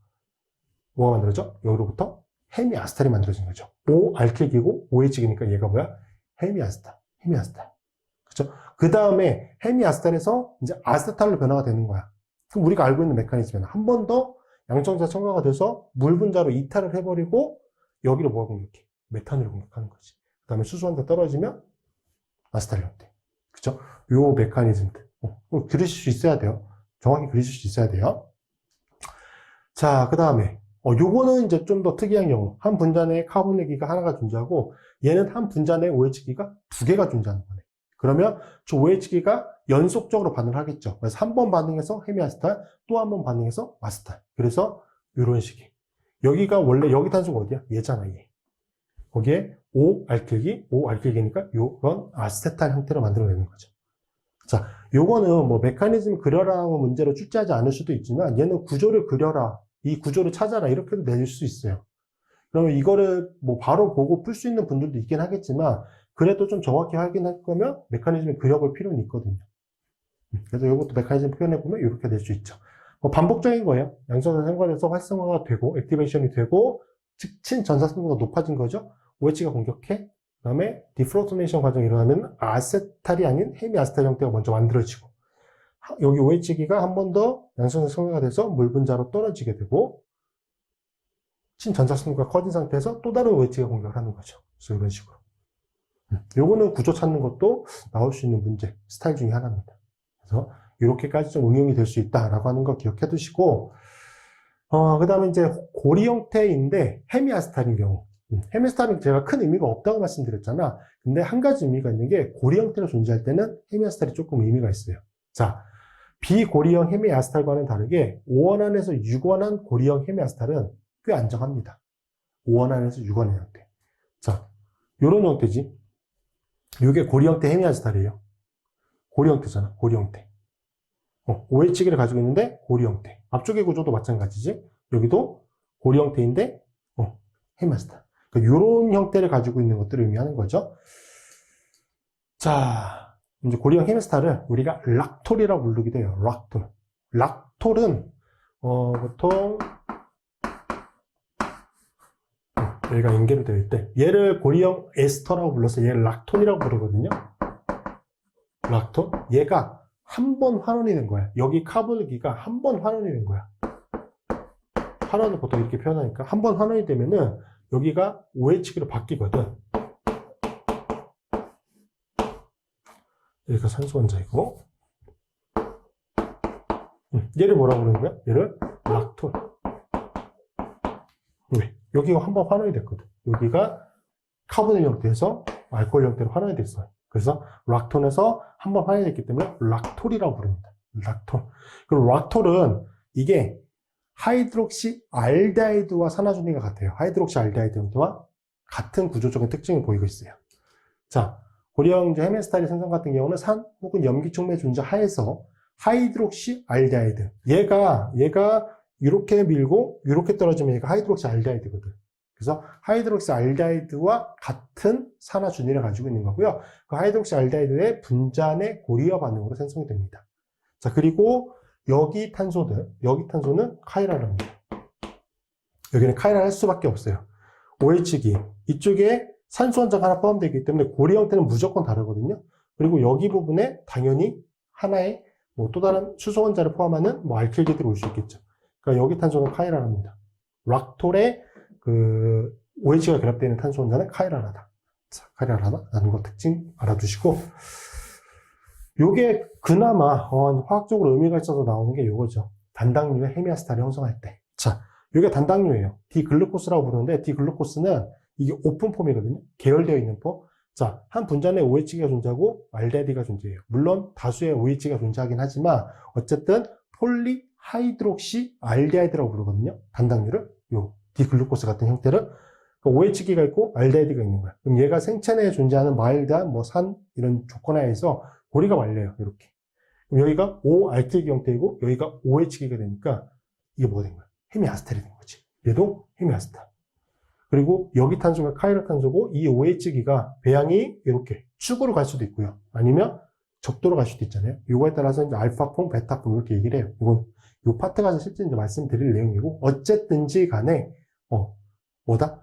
여기로부터 헤미아세탈이 만들어지는 거죠. O-알킬기고 OH기니까 얘가 뭐야? 헤미아세탈. 그렇죠? 그 다음에 헤미아세탈에서 이제 아세탈로 변화가 되는 거야. 그럼 우리가 알고 있는 메커니즘은 한 번 더 양성자 첨가가 돼서 물 분자로 이탈을 해버리고 여기를 뭐가 공격해? 메탄으로 공격하는 거지. 그 다음에 수소한테 떨어지면 아세탈 형태. 그쵸? 요 메커니즘들. 그리실 수 있어야 돼요. 정확히 그리실 수 있어야 돼요. 자, 그 다음에 요거는 이제 좀 더 특이한 경우. 한 분자 내에 카본기가 하나가 존재하고 얘는 한 분자 내에 OH기가 두 개가 존재하는 거네. 그러면 저 OH기가 연속적으로 반응을 하겠죠. 그래서 한 번 반응해서 헤미아세탈, 또 한 번 반응해서 아세탈. 그래서 이런 식이. 여기가 원래 여기 탄소가 어디야? 얘잖아, 얘. 거기에 O-알킬기니까 요런 아세탈 형태로 만들어내는 거죠. 자, 요거는 뭐 메커니즘 그려라고 문제로 출제하지 않을 수도 있지만 얘는 구조를 그려라, 이 구조를 찾아라 이렇게도 내릴 수 있어요. 그러면 이거를 뭐 바로 보고 풀 수 있는 분들도 있긴 하겠지만 그래도 좀 정확히 확인할 거면 메커니즘을 그려볼 필요는 있거든요. 그래서 이것도 메커니즘 표현해보면 이렇게 될 수 있죠. 반복적인 거예요. 양성자 생과돼서 활성화가 되고 액티베이션이 되고 친전사성도가 높아진 거죠. OH가 공격해. 그 다음에 디프로토네이션 과정이 일어나면 아세탈이 아닌 헤미아세탈 형태가 먼저 만들어지고 여기 OH기가 한 번 더 양성자 생화가 돼서 물 분자로 떨어지게 되고 친전사성도가 커진 상태에서 또 다른 OH가 공격을 하는 거죠. 그래서 이런 식으로. 요거는 구조 찾는 것도 나올 수 있는 문제, 스타일 중에 하나입니다. 그래서 이렇게까지 좀 응용이 될 수 있다라고 하는 거 기억해 두시고, 그 다음에 이제 고리 형태인데 헤미아세탈인 경우. 헤미아세탈은 제가 큰 의미가 없다고 말씀드렸잖아. 근데 한 가지 의미가 있는 게 고리 형태로 존재할 때는 헤미아세탈이 조금 의미가 있어요. 자, 비고리형 헤미아세탈과는 다르게 5원안에서 6원안 고리형 헤미아세탈은 꽤 안정합니다. 5원안에서 6원안 형태. 자, 요런 형태지. 이게 고리 형태 헤미아세탈이에요. 고리 형태잖아. 고리 형태. OH기를 가지고 있는데 고리 형태. 앞쪽의 구조도 마찬가지지. 여기도 고리 형태인데 헤미아세탈. 그러니까 이런 형태를 가지고 있는 것들을 의미하는 거죠. 자, 이제 고리형 헤미아세탈을 우리가 락톨이라고 부르기도 해요. 락톨. 락톨은 보통 얘가 연결이 될 때 얘를 고리형 에스터라고 불러서 얘를 락톤이라고 부르거든요. 락톤. 얘가 한 번 환원이 된 거야. 여기 카본기가 한 번 환원이 된 거야. 환원을 보통 이렇게 표현하니까 한 번 환원이 되면은 여기가 OH기로 바뀌거든. 여기가 산소 원자이고 얘를 뭐라고 부르는 거야? 얘를 락톤. 왜? 여기가 한 번 환원이 됐거든. 여기가 카본일 형태에서 알코올 형태로 환원이 됐어요. 그래서 락톤에서 한 번 환원이 됐기 때문에 락톨이라고 부릅니다. 락톨. 그리고 락톨은 이게 하이드록시 알데하이드와 산화준이가 같아요. 하이드록시 알데하이드 형태와 같은 구조적인 특징을 보이고 있어요. 자, 고리형 헤미아세탈의 생성 같은 경우는 산 혹은 염기촉매 존재 하에서 하이드록시 알데하이드. 얘가 이렇게 밀고 이렇게 떨어지면 얘가 하이드록시 알데하이드거든. 그래서 하이드록시 알데하이드와 같은 산화준위를 가지고 있는 거고요. 그 하이드록시 알데하이드의 분자내 고리와 반응으로 생성이 됩니다. 자, 그리고 여기 탄소는 카이랄합니다. 여기는 카이랄 할 수밖에 없어요. OH기, 이쪽에 산소 원자가 하나 포함되어 있기 때문에 고리 형태는 무조건 다르거든요. 그리고 여기 부분에 당연히 하나의 또 다른 수소 원자를 포함하는 알킬기들이 올 수 있겠죠. 그러니까 여기 탄소는 카이랄합니다. 락톨에 그 OH가 결합되어 있는 탄소 원자는 카이랄하다. 자, 카이랄하다라는 거 특징 알아두시고, 요게 그나마 화학적으로 의미가 있어서 나오는 게 요거죠. 단당류의 헤미아스탈을 형성할 때. 자, 요게 단당류예요. 디글루코스라고 부르는데, 디글루코스는 이게 오픈 폼이거든요. 계열되어 있는 폼. 자, 한 분자 내에 OH가 존재하고 알데하이드가 존재해요. 물론 다수의 OH가 존재하긴 하지만 어쨌든 폴리하이드록시 알데하이드라고 부르거든요. 단당류를. 요 디글루코스 같은 형태를. OH기가 있고 알데하이드가 있는 거야. 그럼 얘가 생체 내에 존재하는 마일드한 산 이런 조건 하에서 고리가 말려요. 이렇게. 그럼 여기가 O-알킬기 형태이고 여기가 OH기가 되니까 이게 뭐가 된 거야? 헤미아스탈이 된 거지. 얘도 헤미아스탈. 그리고 여기 탄소가 카이랄 탄소고 이 OH기가 배양이 이렇게 축으로 갈 수도 있고요. 아니면 적도로 갈 수도 있잖아요. 이거에 따라서 이제 알파폼, 베타폼 이렇게 얘기를 해요. 이건 이 파트가 실제 이제 말씀드릴 내용이고 어쨌든지 간에 뭐다?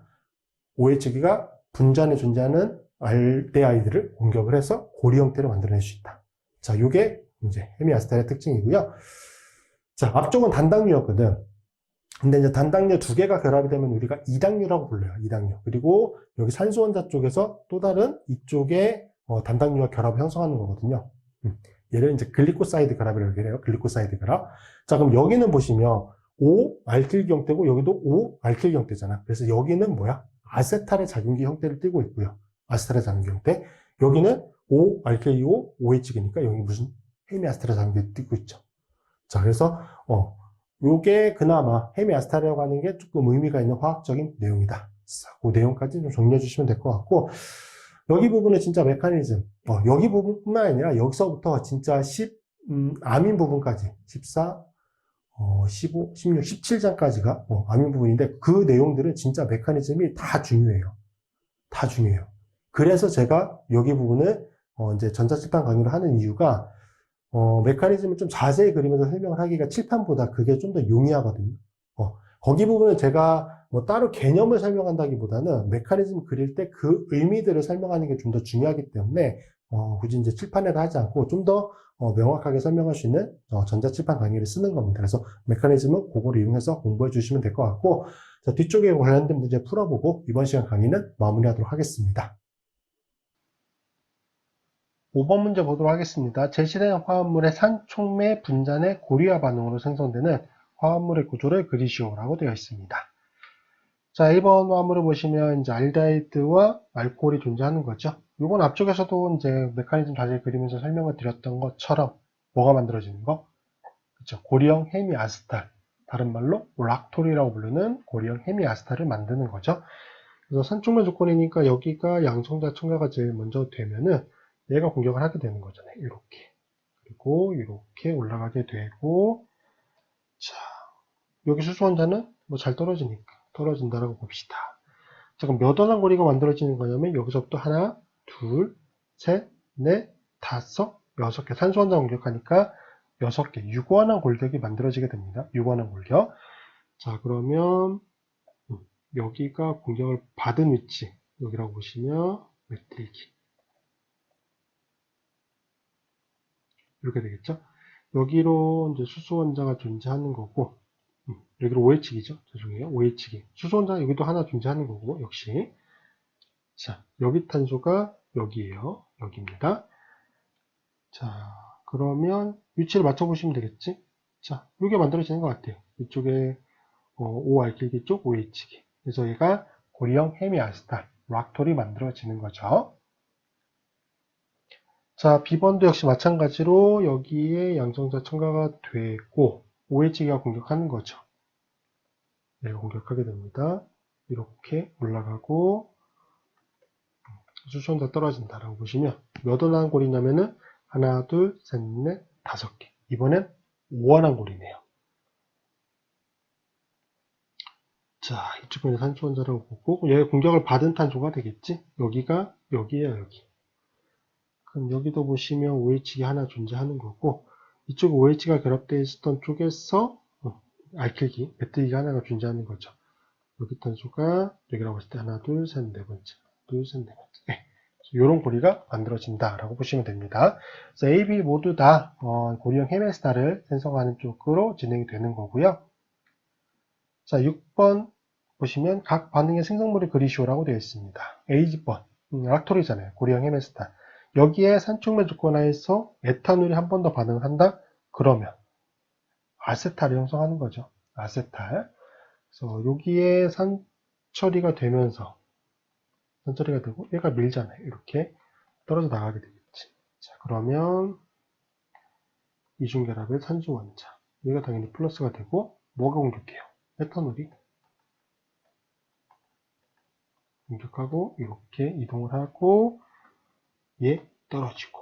OH기가 분자에 존재하는 알데하이드를 공격을 해서 고리 형태를 만들어낼 수 있다. 자, 요게 이제 헤미아스탈의 특징이고요. 자, 앞쪽은 단당류였거든. 근데 이제 단당류 두 개가 결합이 되면 우리가 이당류라고 불러요. 이당류. 그리고 여기 산소 원자 쪽에서 또 다른 이쪽에 단당류와 결합을 형성하는 거거든요. 얘를 이제 글리코사이드 결합이라고 얘기해요. 글리코사이드 결합. 자, 그럼 여기는 보시면 O-알킬기 형태고 여기도 O-알킬기 형태잖아. 그래서 여기는 뭐야? 아세탈의 작용기 형태를 띠고 있고요. 아세탈의 작용기 형태. 여기는 O-알킬기고 OH기니까 여기 무슨 헤미아스탈의 작용기를 띠고 있죠. 자, 그래서 요게 그나마 헤미아스탈이라고 하는 게 조금 의미가 있는 화학적인 내용이다. 그 내용까지 좀 정리해 주시면 될 것 같고, 여기 부분은 진짜 메커니즘, 여기 부분뿐만 아니라 여기서부터 진짜 아민 부분까지 14, 15, 16, 17장까지가 아민 부분인데 그 내용들은 진짜 메커니즘이 다 중요해요. 다 중요해요. 그래서 제가 여기 부분을 이제 전자칠판 강의를 하는 이유가 메커니즘을 좀 자세히 그리면서 설명을 하기가 칠판보다 그게 좀 더 용이하거든요. 거기 부분은 제가 따로 개념을 설명한다기보다는 메커니즘 그릴 때 그 의미들을 설명하는 게 좀 더 중요하기 때문에 굳이 이제 칠판에다 하지 않고 좀 더 명확하게 설명할 수 있는 전자칠판 강의를 쓰는 겁니다. 그래서 메커니즘은 그거를 이용해서 공부해 주시면 될 것 같고, 자, 뒤쪽에 관련된 문제 풀어보고 이번 시간 강의는 마무리하도록 하겠습니다. 5번 문제 보도록 하겠습니다. 제시된 화합물의 산촉매 분자내 고리와 반응으로 생성되는 화합물의 구조를 그리시오라고 되어 있습니다. 자, 1번 화합물을 보시면 이제 알데하이드와 알코올이 존재하는 거죠. 이건 앞쪽에서도 이제 메커니즘 자세히 그리면서 설명을 드렸던 것처럼 뭐가 만들어지는 거? 그렇죠. 고리형 헤미아스탈. 다른 말로 락톨이라고 부르는 고리형 헤미아스탈을 만드는 거죠. 그래서 산촉매 조건이니까 여기가 양성자 첨가가 제일 먼저 되면은 얘가 공격을 하게 되는 거잖아요. 이렇게. 그리고 이렇게 올라가게 되고, 자, 여기 수소 원자는 잘 떨어지니까 떨어진다라고 봅시다. 자, 그럼 몇 원한 고리가 만들어지는 거냐면 여기서부터 하나, 둘, 셋, 넷, 다섯, 6개 산소 원자 공격하니까 6개 6원한 골격이 만들어지게 됩니다. 6원한 골격. 자, 그러면 여기가 공격을 받은 위치 여기라고 보시면 메트리기 이렇게 되겠죠. 여기로 이제 수소 원자가 존재하는 거고, 여기로 OH기죠. 죄송해요. OH기. 수소 원자 여기도 하나 존재하는 거고, 역시. 자, 여기 탄소가 여기에요. 여기입니다. 자, 그러면 위치를 맞춰보시면 되겠지. 자, 이게 만들어지는 것 같아요. 이쪽에 O-알킬기 쪽 OH기. 그래서 얘가 고리형 헤미아스탈, 락톨이 만들어지는 거죠. 자, B번도 역시 마찬가지로 여기에 양성자 첨가가 되고 OH기가 공격하는 거죠. 얘가 공격하게 됩니다. 이렇게 올라가고 수소 원자 떨어진다라고 보시면 몇 원한 골이냐면은 하나, 둘, 셋, 넷, 5개. 이번엔 5원한 골이네요. 자, 이쪽은 산초원자라고 보고, 얘 공격을 받은 탄소가 되겠지? 여기가, 여기야, 여기. 그럼 여기도 보시면 OH가 하나 존재하는 거고, 이쪽 OH가 결합되어 있었던 쪽에서, 알킬기, 메뜨기가 하나가 존재하는 거죠. 여기 탄소가, 여기라고 했을 때 하나, 둘, 셋, 네 번째. 둘, 셋, 네 번째. 네. 이런 고리가 만들어진다라고 보시면 됩니다. 그래서 A, B 모두 다 고리형 헤메스타를 생성하는 쪽으로 진행이 되는 거고요. 자, 6번 보시면 각 반응의 생성물을 그리시오라고 되어 있습니다. A번 락토리잖아요. 고리형 헤메스타. 여기에 산촉매 조건하에서 에탄올이 한 번 더 반응을 한다? 그러면 아세탈을 형성하는 거죠. 아세탈. 그래서 여기에 산처리가 되면서 산처리가 되고 얘가 밀잖아요. 이렇게 떨어져 나가게 되겠지. 자, 그러면 이중결합의 산소원자. 얘가 당연히 플러스가 되고 뭐가 공격해요? 에탄올이 공격하고 이렇게 이동을 하고 얘 떨어지고.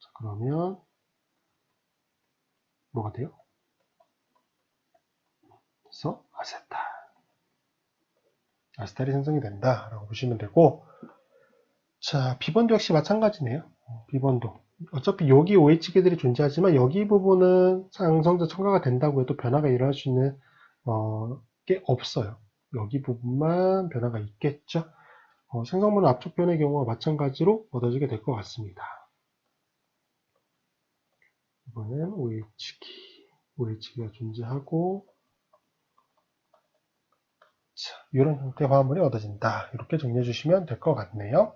자, 그러면 뭐가 돼요? 그래서 아세탈이 생성이 된다 라고 보시면 되고, 자, B번도 역시 마찬가지네요. B번도 어차피 여기 OH계들이 존재하지만 여기 부분은 상성자 첨가가 된다고 해도 변화가 일어날 수 있는 게 없어요. 여기 부분만 변화가 있겠죠. 생성물은 앞쪽 변의 경우와 마찬가지로 얻어지게 될 것 같습니다. 이번엔 OH기가 존재하고, 자, 이런 형태의 화합물이 얻어진다. 이렇게 정리해 주시면 될 것 같네요.